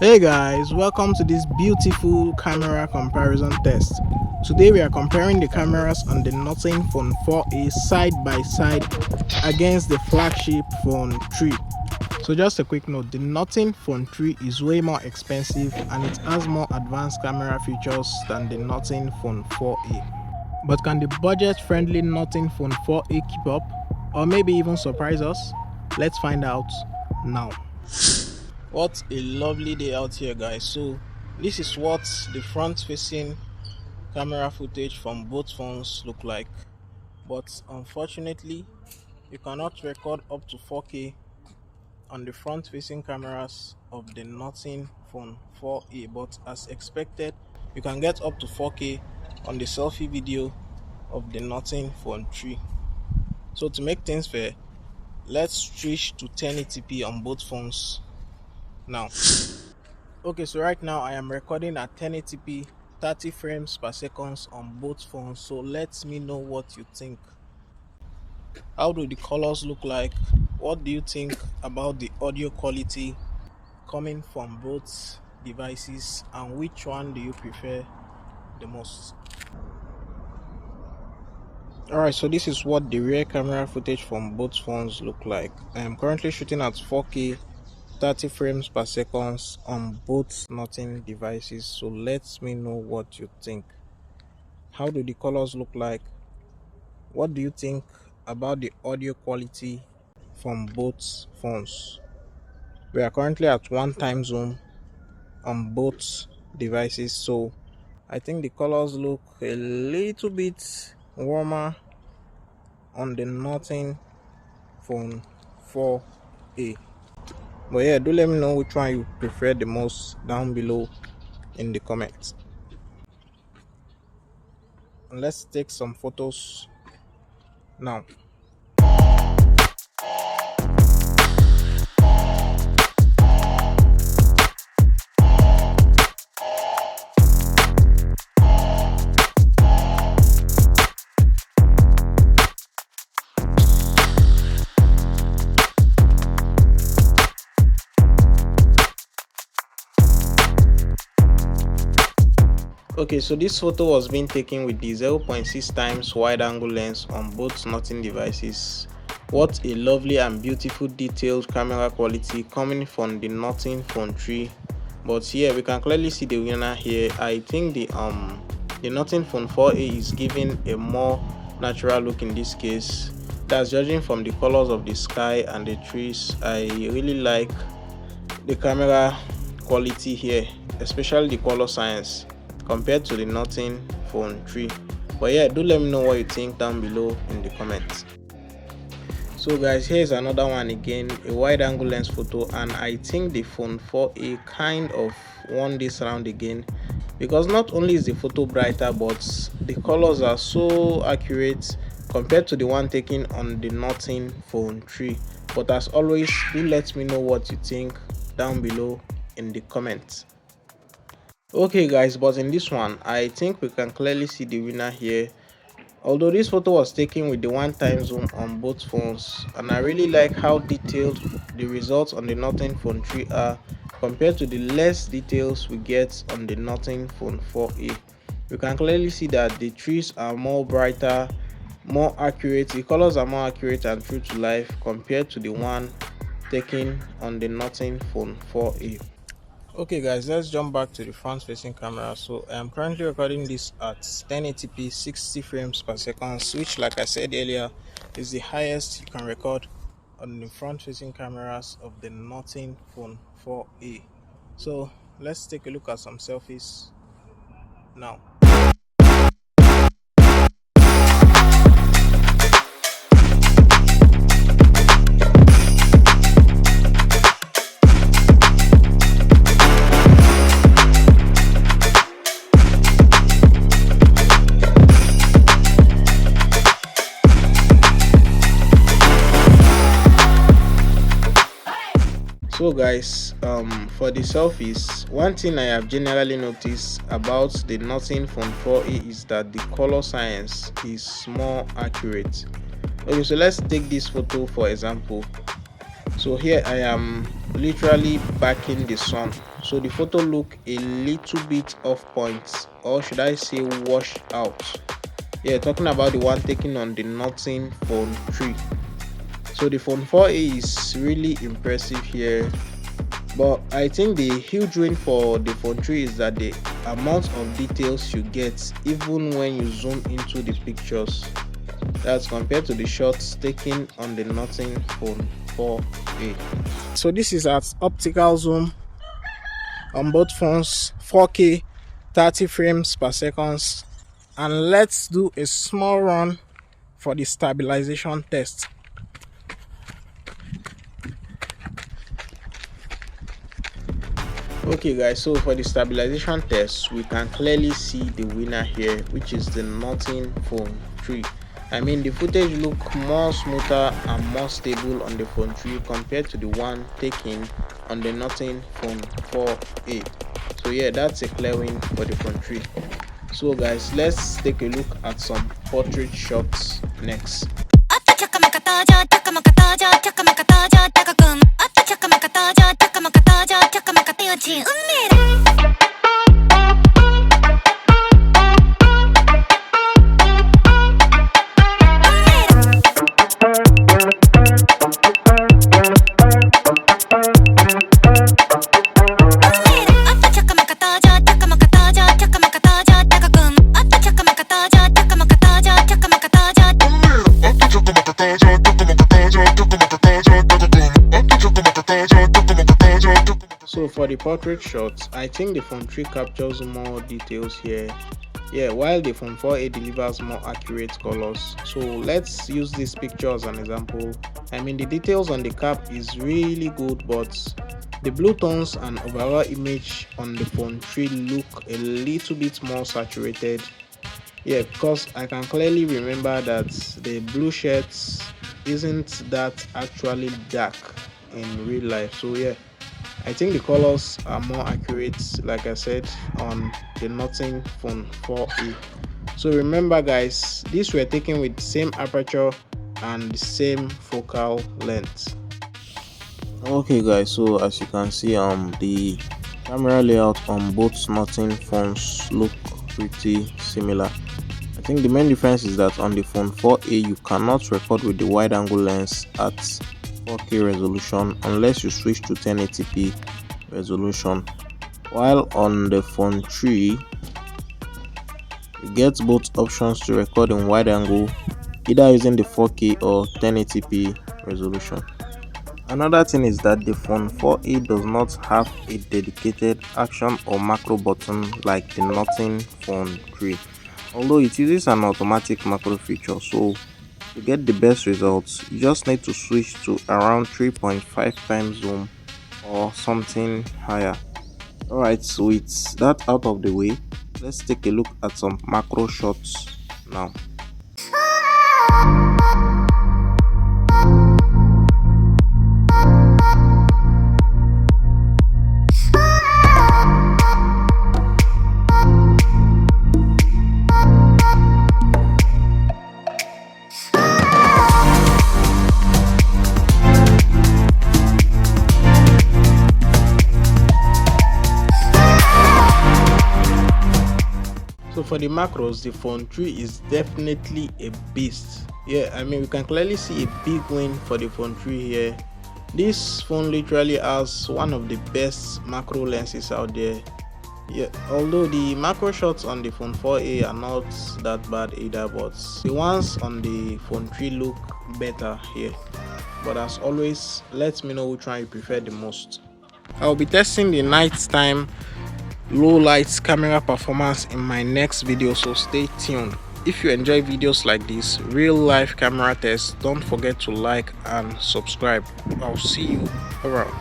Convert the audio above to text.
Hey guys, welcome to this beautiful camera comparison test. Today we are comparing the cameras on the Nothing Phone 4a side by side against the flagship Phone 3. So just a quick note, the Nothing Phone 3 is way more expensive and it has more advanced camera features than the Nothing Phone 4a. But can the budget-friendly Nothing Phone 4a keep up? Or maybe even surprise us? Let's find out now. What a lovely day out here, guys. So this is what the front facing camera footage from both phones look like, but unfortunately you cannot record up to 4K on the front facing cameras of the Nothing Phone 4a, but as expected you can get up to 4K on the selfie video of the Nothing Phone 3. So to make things fair, let's switch to 1080p on both phones now. Okay, so right now I am recording at 1080p 30 frames per second on both phones, so let me know what you think. How do the colors look like? What do you think about the audio quality coming from both devices, and which one do you prefer the most? Alright, so this is what the rear camera footage from both phones look like. I am currently shooting at 4K 30 frames per second on both Nothing devices, so let me know what you think. How do the colors look like? What do you think about the audio quality from both phones? We are currently at one time zone on both devices, so I think the colors look a little bit warmer on the Nothing Phone 4a. But yeah, do let me know which one you prefer the most down below in the comments. And let's take some photos now. Okay, so this photo was being taken with the 0.6 times wide angle lens on both Nothing devices. What a lovely and beautiful detailed camera quality coming from the Nothing Phone 3. But here we can clearly see the winner here. I think the Nothing Phone 4a is giving a more natural look in this case. That's judging from the colors of the sky and the trees. I really like the camera quality here, especially the color science compared to the Nothing Phone 3. But yeah, do let me know what you think down below in the comments. So guys, here's another one again, a wide angle lens photo, and I think the Phone 4a kind of won this round again, because not only is the photo brighter, but the colors are so accurate compared to the one taken on the Nothing Phone 3. But as always, do let me know what you think down below in the comments. Okay guys, but in this one I think we can clearly see the winner here. Although this photo was taken with the one time zoom on both phones, and I really like how detailed the results on the Nothing Phone 3 are compared to the less details we get on the Nothing Phone 4a. You can clearly see that the trees are more brighter, more accurate, the colors are more accurate and true to life compared to the one taken on the Nothing Phone 4a. Okay guys, let's jump back to the front facing camera. So I am currently recording this at 1080p 60 frames per second, which, like I said earlier, is the highest you can record on the front facing cameras of the Nothing Phone 4a. So let's take a look at some selfies now. So guys, for the selfies, one thing I have generally noticed about the Nothing Phone 4a is that the color science is more accurate. Okay, so let's take this photo for example. So here I am literally backing the sun, so the photo look a little bit off point, or should I say washed out. Yeah, talking about the one taken on the Nothing Phone 3. So the Phone 4a is really impressive here, but I think the huge win for the Phone 3 is that the amount of details you get even when you zoom into the pictures, that's compared to the shots taken on the Nothing Phone 4a. So this is at optical zoom on both phones, 4K, 30 frames per second. And let's do a small run for the stabilization test. Okay guys, so for the stabilization test, we can clearly see the winner here, which is the Nothing Phone 3. I mean, the footage look more smoother and more stable on the Phone 3 compared to the one taken on the Nothing Phone 4a. So yeah, that's a clear win for the Phone 3. So guys, let's take a look at some portrait shots next. So for the portrait shots, I think the Phone 3 captures more details here. Yeah, while the Phone 4a delivers more accurate colors. So let's use this picture as an example. I mean, the details on the cap is really good, but the blue tones and overall image on the Phone 3 look a little bit more saturated. Yeah, because I can clearly remember that the blue shirts isn't that actually dark in real life. So yeah, I think the colors are more accurate, like I said, on the Nothing Phone 4a. So remember guys, these were taken with the same aperture and the same focal length. Okay guys, so as you can see, the camera layout on both Nothing phones look pretty similar. I think the main difference is that on the Phone 4a you cannot record with the wide angle lens at 4K resolution unless you switch to 1080p resolution, while on the Phone 3 you get both options to record in wide angle, either using the 4K or 1080p resolution. Another thing is that the Phone 4a does not have a dedicated action or macro button like the Nothing Phone 3, although it uses an automatic macro feature. So to get the best results, you just need to switch to around 3.5 times zoom or something higher. Alright, so with that out of the way, let's take a look at some macro shots now. So for the macros, the Phone 3 is definitely a beast. Yeah, I mean, we can clearly see a big win for the Phone 3 here. This phone literally has one of the best macro lenses out there. Yeah, although the macro shots on the Phone 4a are not that bad either, but the ones on the Phone 3 look better here. But as always, let me know which one you prefer the most. I'll be testing the nighttime low light camera performance in my next video, so stay tuned. If you enjoy videos like this, real life camera tests, don't forget to like and subscribe. I'll see you around.